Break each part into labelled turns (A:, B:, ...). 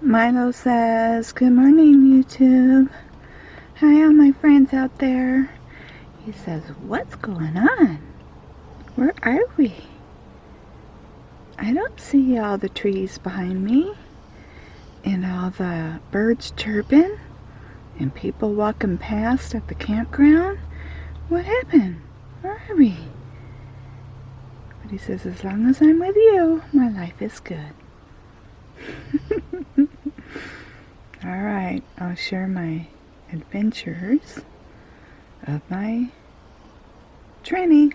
A: Milo says, good morning, YouTube. Hi, all my friends out there. He says, what's going on? Where are we? I don't see all the trees behind me and all the birds chirping and people walking past at the campground. What happened? Where are we? But he says, as long as I'm with you, my life is good. Alright, I'll share my adventures of my training.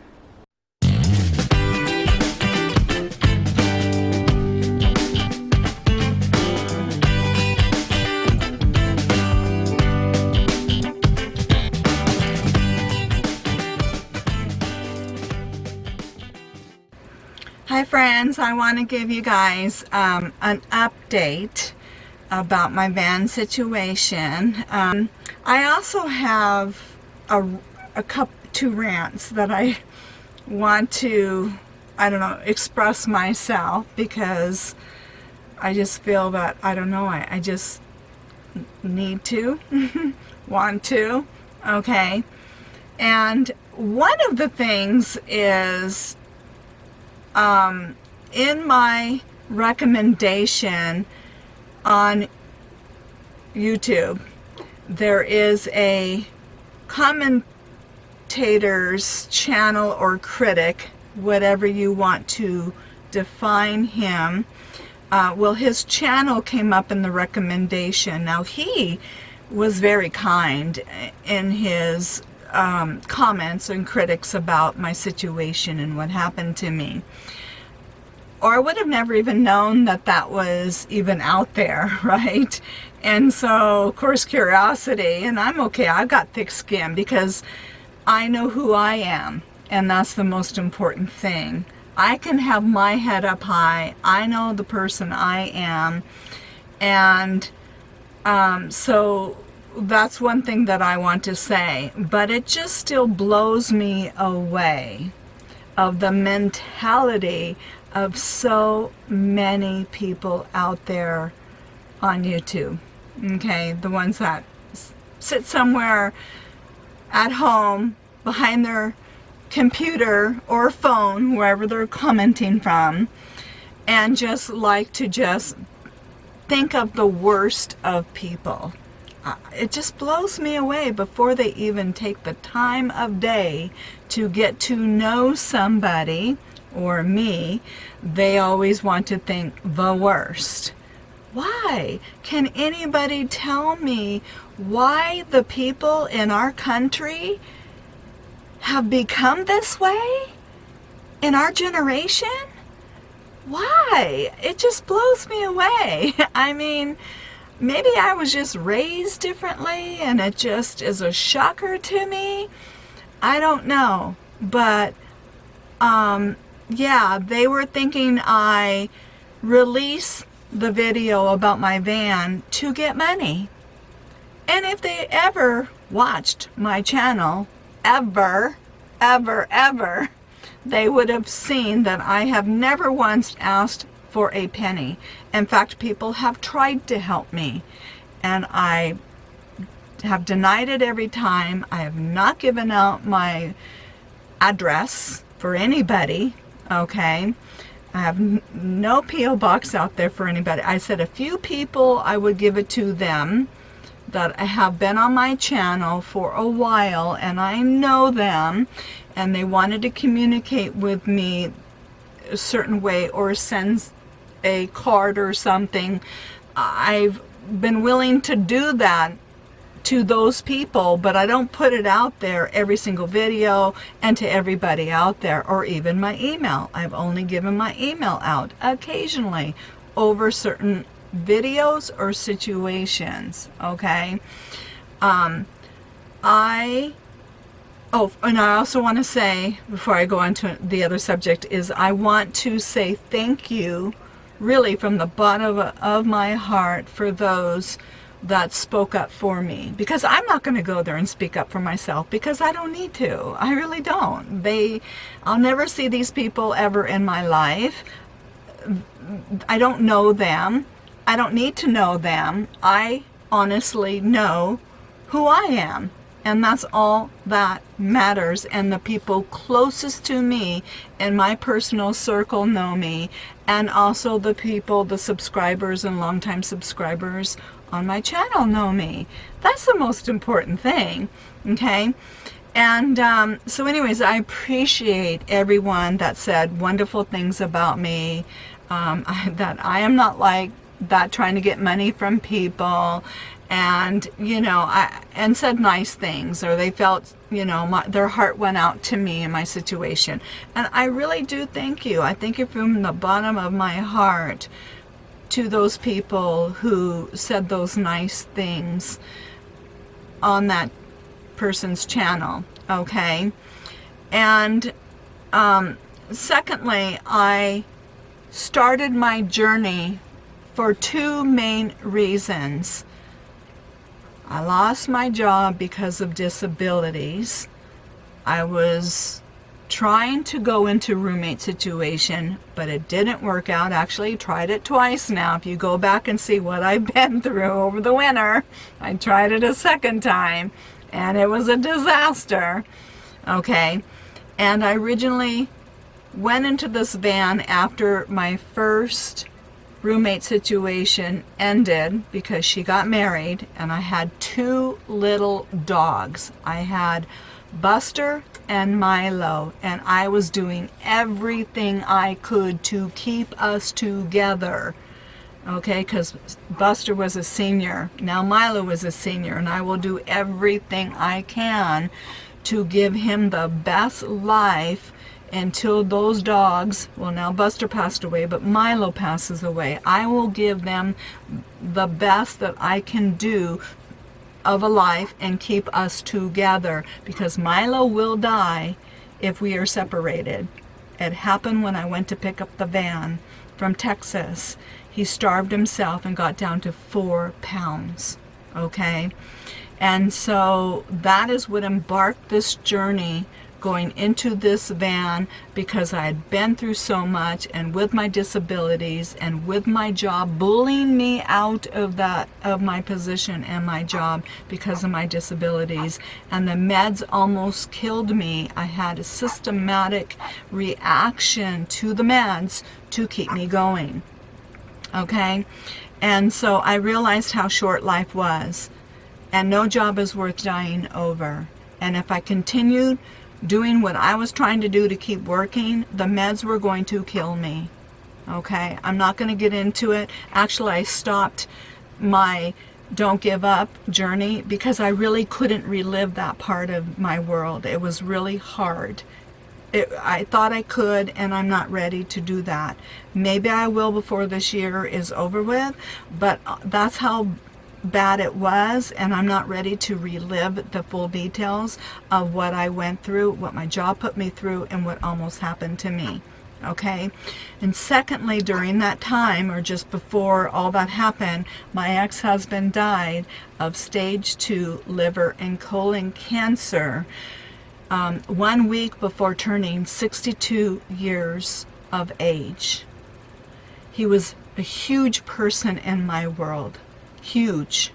A: Hi friends, I want to give you guys an update about my van situation. I also have two rants that I want to, express myself, because I just feel that, I just need to, want to, okay? And one of the things is, in my recommendation on YouTube, there is a commentator's channel or critic, whatever you want to define him. Well, his channel came up in the recommendation. Now, he was very kind in his comments and critics about my situation and what happened to me. Or I would have never even known that that was even out there, right? And so, of course, curiosity, and I'm okay, I've got thick skin because I know who I am, and that's the most important thing. I can have my head up high, I know the person I am, and so that's one thing that I want to say, but it just still blows me away of the mentality of so many people out there on YouTube, okay? The ones that sit somewhere at home behind their computer or phone, wherever they're commenting from, and just like to just think of the worst of people. It just blows me away before they even take the time of day to get to know somebody or me. They always want to think the worst. Why? Can anybody tell me why the people in our country have become this way in our generation? Why? It just blows me away. I mean, maybe I was just raised differently and it just is a shocker to me. I don't know. But, yeah, they were thinking I release the video about my van to get money. And if they ever watched my channel, ever, they would have seen that I have never once asked for a penny. In fact, people have tried to help me, and I have denied it every time. I have not given out my address for anybody, okay? I have no P.O. box out there for anybody. I said a few people I would give it to them that have been on my channel for a while, and I know them, and they wanted to communicate with me a certain way or send a card or something. I've been willing to do that to those people, but I don't put it out there every single video and to everybody out there, or even my email. I've only given my email out occasionally over certain videos or situations, okay? And I also want to say, before I go on to the other subject, is I want to say thank you, really from the bottom of my heart, for those that spoke up for me, because I'm not going to go there and speak up for myself, because I don't need to. I really don't. I'll never see these people ever in my life. I don't know them. I don't need to know them. I honestly know who I am. And that's all that matters. And the people closest to me in my personal circle know me. And also the people, the subscribers and longtime subscribers on my channel know me. That's the most important thing. Okay? And so anyways, I appreciate everyone that said wonderful things about me. That I am not like that trying to get money from people. And, you know, and said nice things, or they felt, you know, their heart went out to me in my situation. And I really do thank you. I thank you from the bottom of my heart to those people who said those nice things on that person's channel. Okay. And secondly, I started my journey for two main reasons. I lost my job because of disabilities. I was trying to go into roommate situation, but it didn't work out. Actually, tried it twice now. If you go back and see what I've been through over the winter, I tried it a second time, and it was a disaster. Okay, and I originally went into this van after my first roommate situation ended because she got married, and I had two little dogs. I had Buster and Milo, and I was doing everything I could to keep us together. Okay, because Buster was a senior. Now Milo was a senior, and I will do everything I can to give him the best life until those dogs, well, now Buster passed away, but Milo passes away. I will give them the best that I can do of a life and keep us together, because Milo will die if we are separated. It happened when I went to pick up the van from Texas. He starved himself and got down to 4 pounds. Okay? And so that is what embarked this journey, going into this van, because I had been through so much, and with my disabilities and with my job bullying me out of my position and my job because of my disabilities, and the meds almost killed me. I had a systematic reaction to the meds to keep me going. Okay? And so I realized how short life was, and no job is worth dying over. And if I continued doing what I was trying to do to keep working, the meds were going to kill me. Okay, I'm not going to get into it. Actually, I stopped my don't give up journey because I really couldn't relive that part of my world. It was really hard. I thought I could, and I'm not ready to do that. Maybe I will before this year is over with, but that's how bad it was, and I'm not ready to relive the full details of what I went through, what my job put me through, and what almost happened to me. Okay? And secondly, during that time, or just before all that happened, my ex-husband died of stage 2 liver and colon cancer 1 week before turning 62 years of age. He was a huge person in my world. Huge.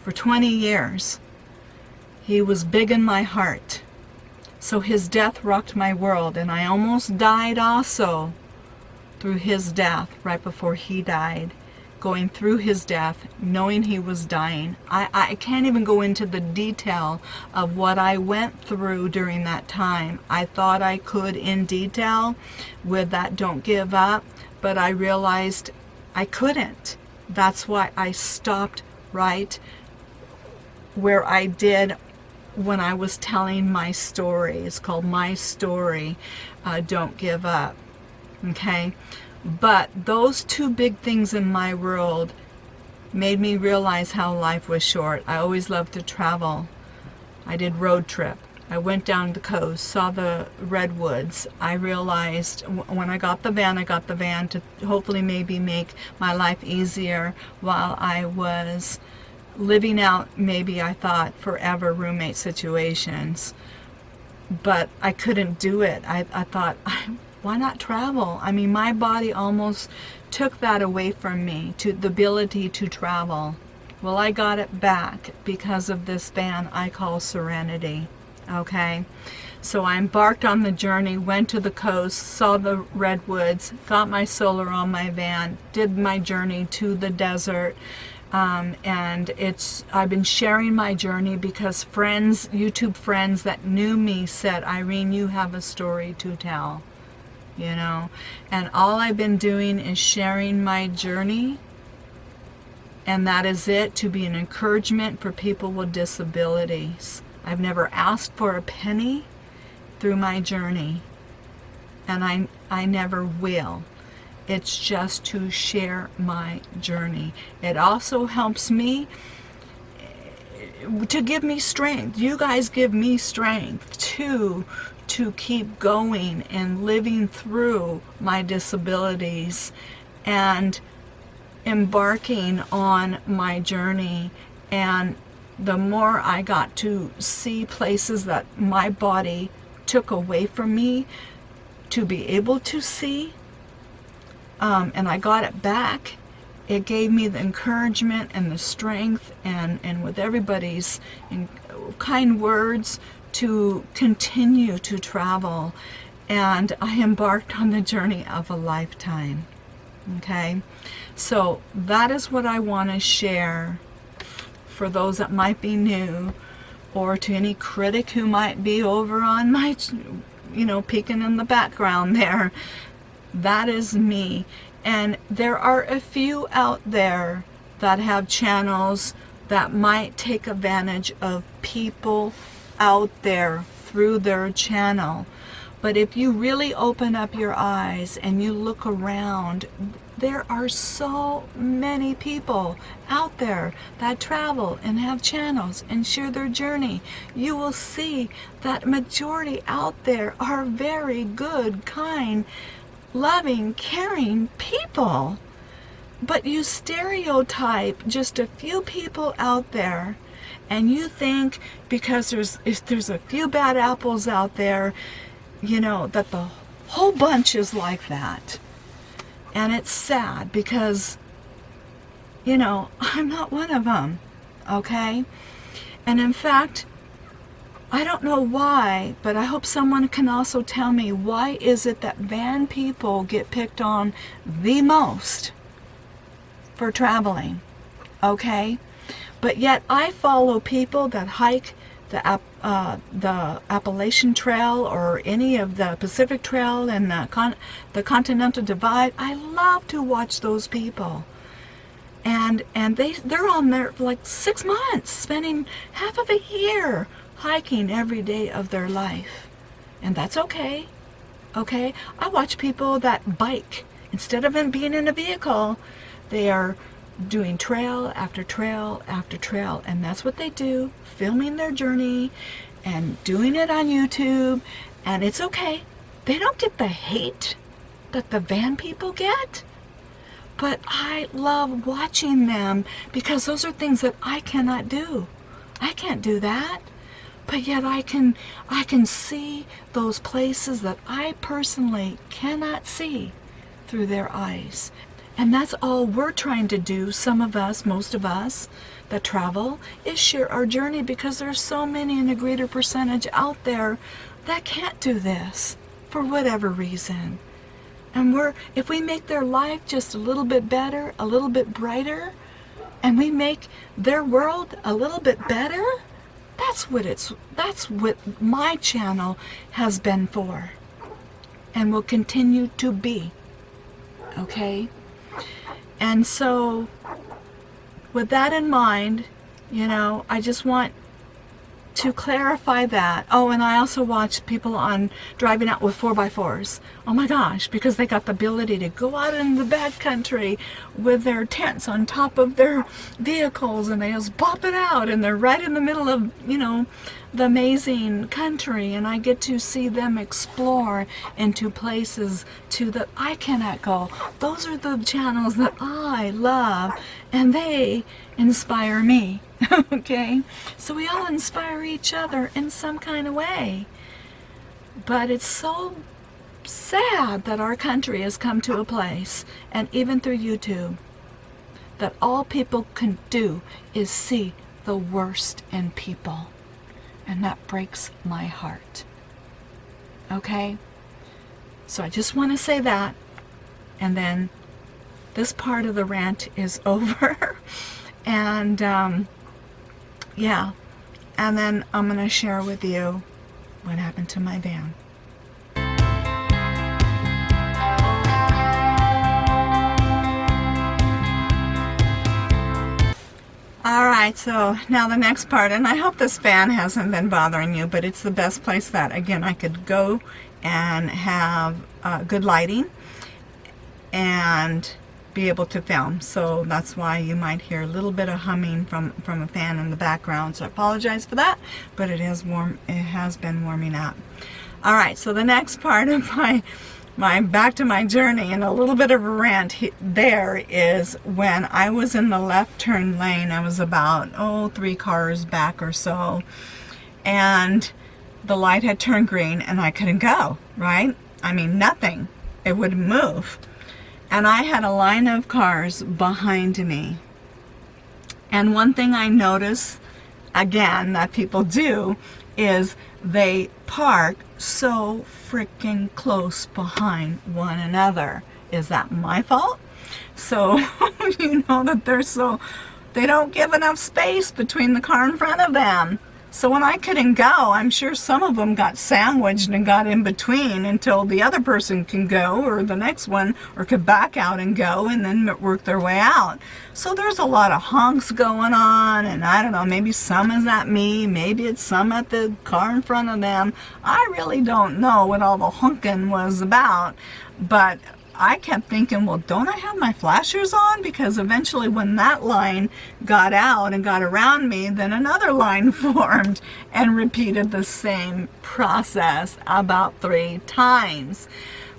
A: For 20 years. He was big in my heart. So his death rocked my world, and I almost died also through his death, right before he died. Going through his death, knowing he was dying. I can't even go into the detail of what I went through during that time. I thought I could in detail with that don't give up, but I realized I couldn't. That's why I stopped right where I did when I was telling my story. It's called My Story, Don't Give Up. Okay? But those two big things in my world made me realize how life was short. I always loved to travel. I did road trip. I went down the coast, saw the redwoods. I realized when I got the van to hopefully maybe make my life easier while I was living out, maybe I thought, forever roommate situations. But I couldn't do it. I thought, why not travel? I mean, my body almost took that away from me, to the ability to travel. Well, I got it back because of this van I call Serenity. Okay, so I embarked on the journey, went to the coast, saw the redwoods, got my solar on my van, did my journey to the desert. And I've been sharing my journey because friends, YouTube friends that knew me said, Irene, you have a story to tell, you know, and all I've been doing is sharing my journey, and that is it, to be an encouragement for people with disabilities. I've never asked for a penny through my journey, and I never will. It's just to share my journey. It also helps me to give me strength. You guys give me strength to keep going and living through my disabilities and embarking on my journey. And the more I got to see places that my body took away from me to be able to see, and I got it back, it gave me the encouragement and the strength, and with everybody's kind words, to continue to travel. And I embarked on the journey of a lifetime. Okay, so that is what I want to share for those that might be new, or to any critic who might be over on my, peeking in the background there. That is me. And there are a few out there that have channels that might take advantage of people out there through their channel. But if you really open up your eyes and you look around, there are so many people out there that travel and have channels and share their journey. You will see that majority out there are very good, kind, loving, caring people. But you stereotype just a few people out there, and you think because there's a few bad apples out there, that the whole bunch is like that. And it's sad because, I'm not one of them, okay? And in fact, I don't know why, but I hope someone can also tell me, why is it that van people get picked on the most for traveling, okay? But yet I follow people that hike the Appalachian Trail or any of the Pacific Trail and the Continental Divide. I love to watch those people. And they're on there for like 6 months, spending half of a year hiking every day of their life. And that's okay. Okay? I watch people that bike. Instead of being in a vehicle, they are doing trail after trail after trail, and that's what they do, filming their journey and doing it on YouTube. And it's okay. They don't get the hate that the van people get. But I love watching them because those are things that I cannot do. I can't do that. But yet I can see those places that I personally cannot see through their eyes. And that's all we're trying to do, some of us, most of us that travel, is share our journey, because there's so many in a greater percentage out there that can't do this for whatever reason. And if we make their life just a little bit better, a little bit brighter, and we make their world a little bit better, that's what my channel has been for and will continue to be. Okay? And so with that in mind, I just want to clarify that. Oh, and I also watch people driving out with 4x4s. Oh my gosh, because they got the ability to go out in the backcountry with their tents on top of their vehicles, and they just bop it out, and they're right in the middle of, the amazing country, and I get to see them explore into places too that I cannot go. Those are the channels that I love, and they inspire me. Okay, so we all inspire each other in some kind of way, but it's so sad that our country has come to a place, and even through YouTube, that all people can do is see the worst in people. And that breaks my heart. Okay? So I just want to say that. And then this part of the rant is over. And yeah. And then I'm going to share with you what happened to my van. Alright, so now the next part, and I hope this fan hasn't been bothering you, but it's the best place that, again, I could go and have good lighting and be able to film. So that's why you might hear a little bit of humming from a fan in the background. So I apologize for that, but it is warm. It has been warming up. Alright, so the next part of my back to my journey and a little bit of a rant there is when I was in the left turn lane. I was about 3 cars back or so, and the light had turned green and I couldn't go, right? I mean, nothing. It wouldn't move. And I had a line of cars behind me. And one thing I notice, again, that people do is they park so freaking close behind one another. Is that my fault? So you know that they don't give enough space between the car in front of them. So when I couldn't go, I'm sure some of them got sandwiched and got in between until the other person can go, or the next one, or could back out and go and then work their way out. So there's a lot of honks going on, and I don't know, maybe some is at me, maybe it's some at the car in front of them. I really don't know what all the honking was about, but I kept thinking, well, don't I have my flashers on? Because eventually when that line got out and got around me, then another line formed and repeated the same process about 3 times,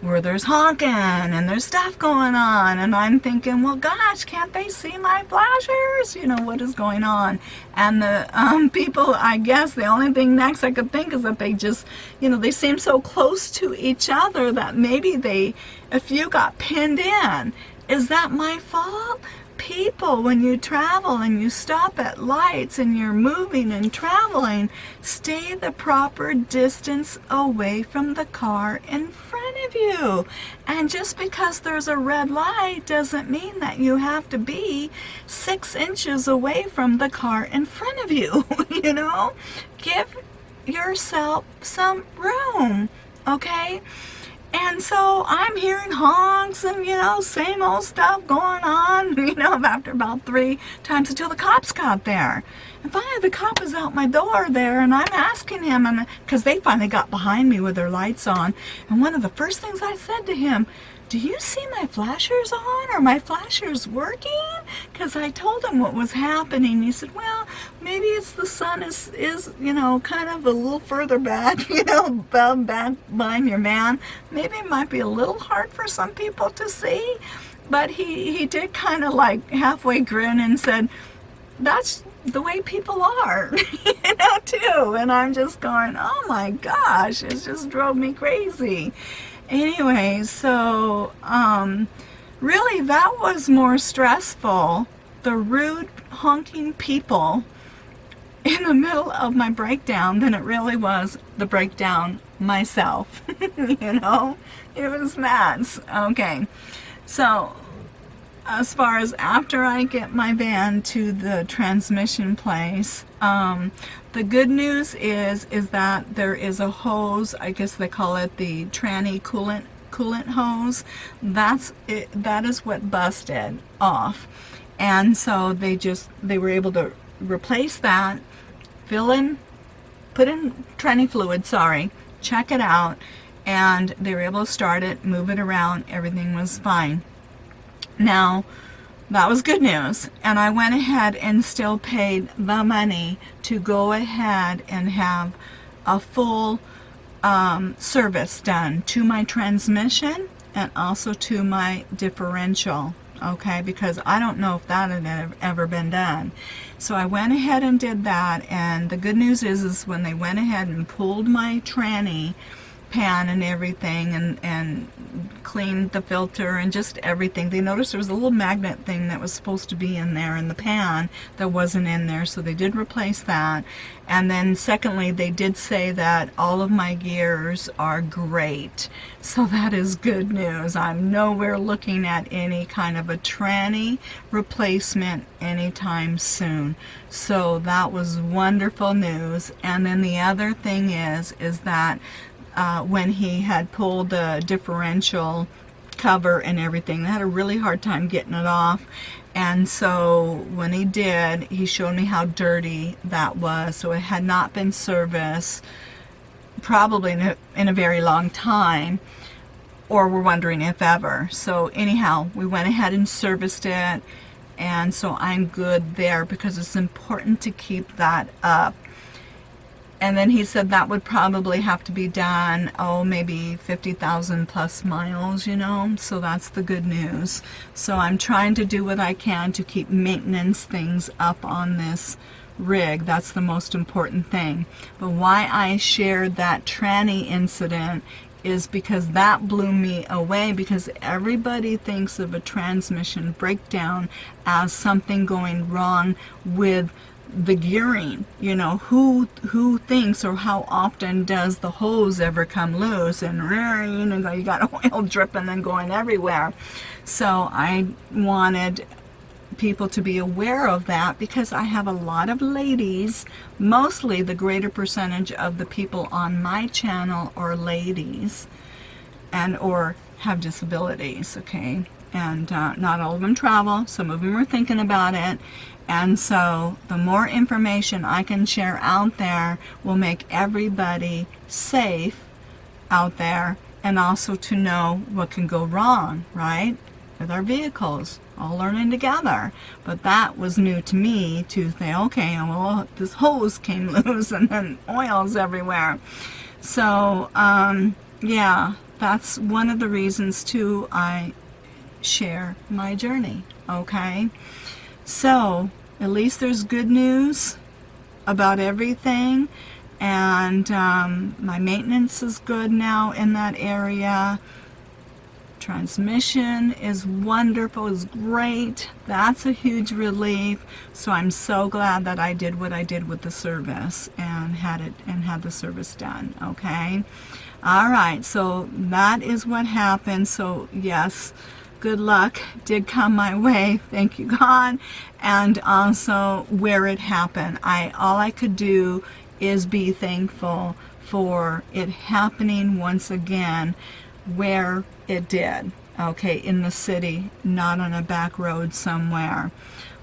A: where there's honking and there's stuff going on, and I'm thinking, well, gosh, can't they see my flashers? You know, what is going on? And the people, I guess the only thing next I could think is that they just, you know, they seem so close to each other that maybe a few got pinned in. Is that my fault? People, when you travel and you stop at lights and you're moving and traveling, stay the proper distance away from the car in front of you. And just because there's a red light doesn't mean that you have to be 6 inches away from the car in front of you. You know, give yourself some room, okay? And so I'm hearing honks and, you know, same old stuff going on, you know, after about 3 times until the cops got there. And finally the cop was out my door there, and I'm asking him, and because they finally got behind me with their lights on, and one of the first things I said to him, do you see my flashers on? Are my flashers working? Because I told him what was happening. He said, well, maybe it's the sun is you know, kind of a little further back, you know, back behind your van. Maybe it might be a little hard for some people to see. But he did kind of like halfway grin and said, that's the way people are, you know, too. And I'm just going, oh my gosh, it just drove me crazy. Anyway, so really that was more stressful, the rude honking people in the middle of my breakdown, than it really was the breakdown myself. You know, it was nuts. Okay, so as far as after I get my van to the transmission place, the good news is that there is a hose. I guess they call it the tranny coolant hose. That is what busted off, and so they were able to replace that, put in tranny fluid. Check it out, and they were able to start it, move it around. Everything was fine. Now, that was good news, and I went ahead and still paid the money to go ahead and have a full service done to my transmission and also to my differential, okay, because I don't know if that had ever been done. So I went ahead and did that, and the good news is when they went ahead and pulled my tranny pan and everything, and cleaned the filter and just everything. They noticed there was a little magnet thing that was supposed to be in there in the pan that wasn't in there, so they did replace that. And then secondly, they did say that all of my gears are great, so that is good news. I'm nowhere looking at any kind of a tranny replacement anytime soon, so that was wonderful news. And then the other thing is that when he had pulled the differential cover and everything, they had a really hard time getting it off. And so when he did, he showed me how dirty that was. So it had not been serviced probably in a very long time, or we're wondering if ever. So anyhow, we went ahead and serviced it, and so I'm good there, because it's important to keep that up. And then he said that would probably have to be done, maybe 50,000 plus miles, so that's the good news. So I'm trying to do what I can to keep maintenance things up on this rig. That's the most important thing. But why I shared that tranny incident is because that blew me away, because everybody thinks of a transmission breakdown as something going wrong with the gearing. Who thinks, or how often does the hose ever come loose and you got oil dripping and going everywhere. So I wanted people to be aware of that, because I have a lot of ladies. Mostly the greater percentage of the people on my channel are ladies and or have disabilities, okay? And not all of them travel. Some of them are thinking about it. And so the more information I can share out there will make everybody safe out there, and also to know what can go wrong, right, with our vehicles, all learning together. But that was new to me, to say, okay, well, this hose came loose and then oil's everywhere. So yeah, that's one of the reasons too I share my journey, okay? So at least there's good news about everything, and my maintenance is good now in that area. Transmission is wonderful, is great. That's a huge relief. So I'm so glad that I did what I did with the service and had the service done, okay? All right, so that is what happened. So yes, good luck did come my way, thank you God. And also where it happened, all I could do is be thankful for it happening once again where it did, okay, in the city, not on a back road somewhere.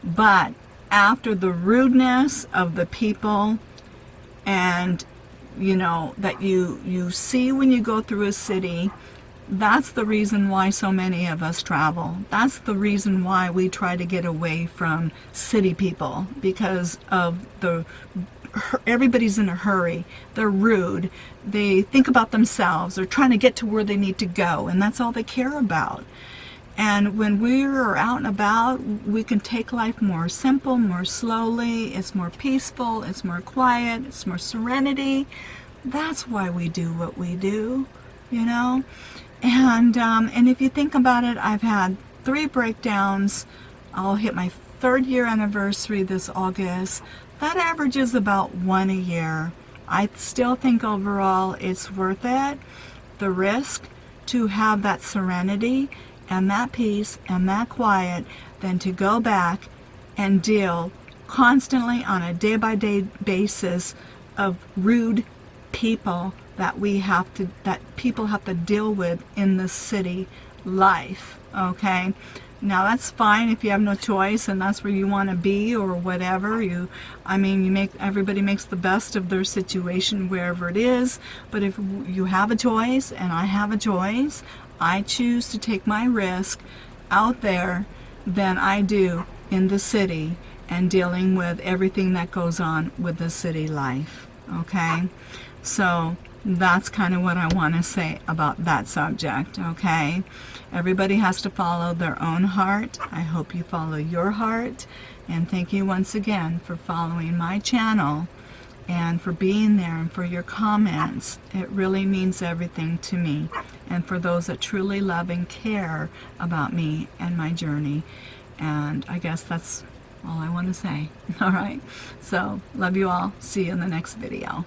A: But after the rudeness of the people, and that you see when you go through a city, that's the reason why so many of us travel. That's the reason why we try to get away from city people, because of everybody's in a hurry. They're rude. They think about themselves. They're trying to get to where they need to go, and that's all they care about. And when we're out and about, we can take life more simple, more slowly. It's more peaceful. It's more quiet. It's more serenity. That's why we do what we do, And if you think about it, I've had 3 breakdowns. I'll hit my 3rd year anniversary this August. That averages about 1 a year. I still think overall it's worth it, the risk, to have that serenity and that peace and that quiet, than to go back and deal constantly on a day-by-day basis of rude people that people have to deal with in the city life, okay? Now that's fine if you have no choice and that's where you want to be, or whatever. Everybody makes the best of their situation wherever it is. But if you have a choice, and I have a choice, I choose to take my risk out there than I do in the city and dealing with everything that goes on with the city life, okay? So that's kind of what I want to say about that subject, okay? Everybody has to follow their own heart. I hope you follow your heart. And thank you once again for following my channel and for being there and for your comments. It really means everything to me, and for those that truly love and care about me and my journey. And I guess that's all I want to say. All right, so love you all. See you in the next video.